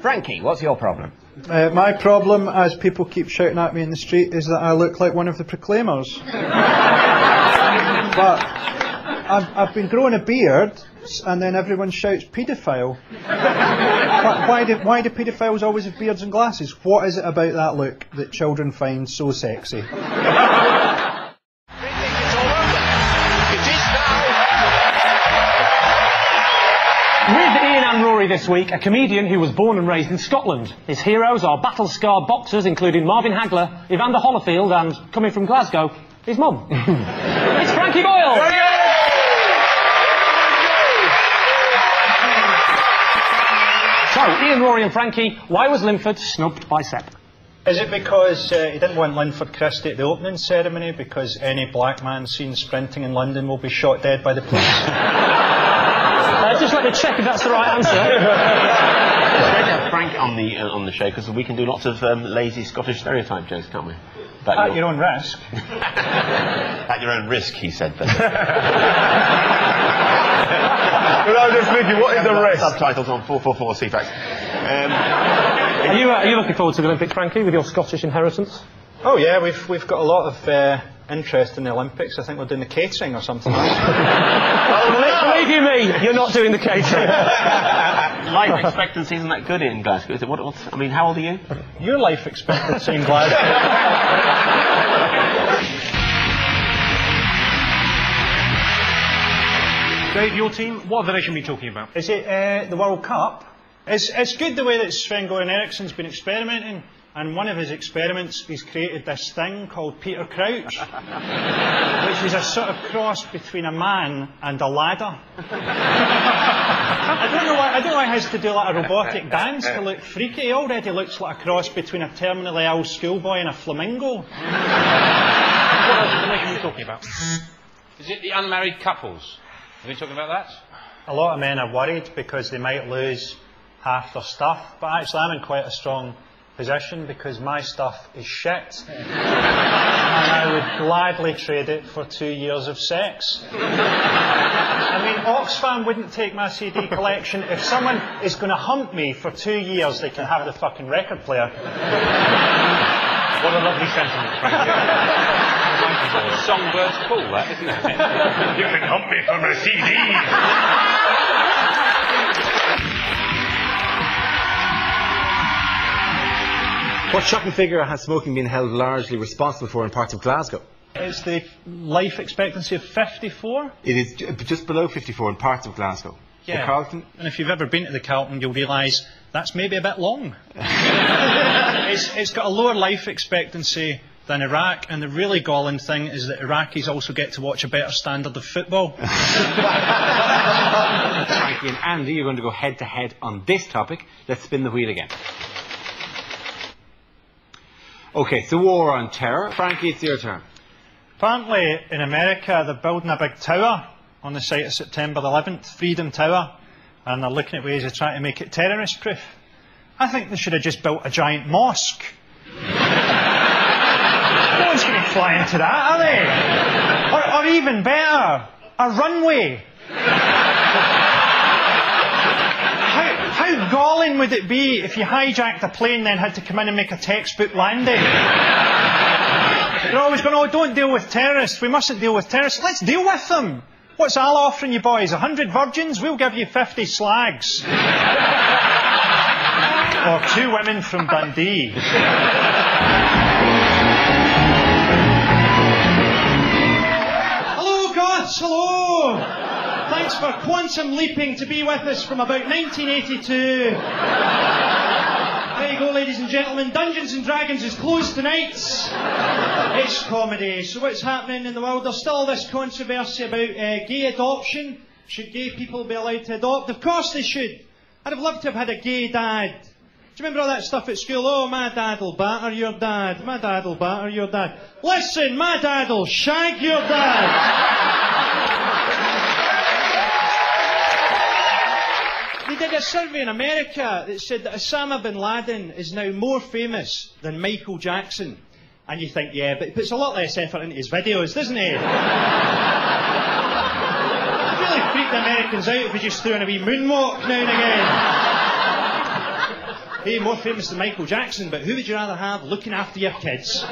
Frankie, what's your problem? My problem, as people keep shouting at me in the street, is that I look like one of the Proclaimers. But I've been growing a beard, and then everyone shouts paedophile. Why do paedophiles always have beards and glasses? What is it about that look that children find so sexy? With Ian and Rory this week, a comedian who was born and raised in Scotland. His heroes are battle-scarred boxers, including Marvin Hagler, Evander Holyfield, and, coming from Glasgow, his mum. It's Frankie Boyle! So, Ian, Rory and Frankie, why was Linford snubbed by Sepp? Is it because he didn't want Linford Christie at the opening ceremony because any black man seen sprinting in London will be shot dead by the police? Just let me check if that's the right answer. It's great to have Frank on the show because we can do lots of lazy Scottish stereotype jokes, can't we? At your own risk. At your own risk, he said. But I'm just thinking, what is the risk? Subtitles on 444 CFAX. Are you looking forward to the Olympics, Frankie, with your Scottish inheritance? Oh yeah, we've got a lot of interest in the Olympics. I think we're doing the catering or something like that. Believe you me, you're not doing the catering. Life expectancy isn't that good in Glasgow, is it? I mean, how old are you? Your life expectancy in Glasgow. Dave, your team, what have the nation been talking about? Is it the World Cup? It's good the way that Sven-Goran Eriksson's been experimenting, and one of his experiments, he's created this thing called Peter Crouch, which is a sort of cross between a man and a ladder. I don't know why he has to do like a robotic dance to look freaky. He already looks like a cross between a terminally ill schoolboy and a flamingo. What else have the nation been talking about? Is it the unmarried couples? Have we been talking about that? A lot of men are worried because they might lose half their stuff, but actually I'm in quite a strong position because my stuff is shit and I would gladly trade it for 2 years of sex. I mean, Oxfam wouldn't take my CD collection. If someone is going to hunt me for 2 years, they can have the fucking record player. What a lovely sentiment, Frankie. Songbird's cool, that, isn't it? You can hump me for my CD. What shocking figure has smoking been held largely responsible for in parts of Glasgow? It's the life expectancy of 54. It is just below 54 in parts of Glasgow. Yeah. The Carlton? And if you've ever been to the Carlton, you'll realise that's maybe a bit long. It's got a lower life expectancy than Iraq, and the really galling thing is that Iraqis also get to watch a better standard of football. Frankie and Andy, you're going to go head to head on this topic. Let's spin the wheel again. Okay, so war on terror. Frankie, it's your turn. Apparently, in America, they're building a big tower on the site of September 11th, Freedom Tower, and they're looking at ways of trying to make it terrorist-proof. I think they should have just built a giant mosque. No one's going to fly into that, are they? Or even better, a runway. How galling would it be if you hijacked a plane then had to come in and make a textbook landing? You're always going, oh, don't deal with terrorists. We mustn't deal with terrorists. Let's deal with them. What's Al offering you boys? 100 virgins? We'll give you 50 slags. Or 2 women from Dundee. Hello, gods. Hello. Thanks for quantum leaping to be with us from about 1982. There you go, ladies and gentlemen. Dungeons and Dragons is closed tonight. It's comedy. So what's happening in the world? There's still this controversy about gay adoption. Should gay people be allowed to adopt? Of course they should. I'd have loved to have had a gay dad. Do you remember all that stuff at school? Oh, my dad'll batter your dad. My dad'll batter your dad. Listen, my dad'll shag your dad. They did a survey in America that said that Osama bin Laden is now more famous than Michael Jackson. And you think, yeah, but he puts a lot less effort into his videos, doesn't he? It really freaked the Americans out if he just threw in a wee moonwalk now and again. Hey, more famous than Michael Jackson, but who would you rather have looking after your kids?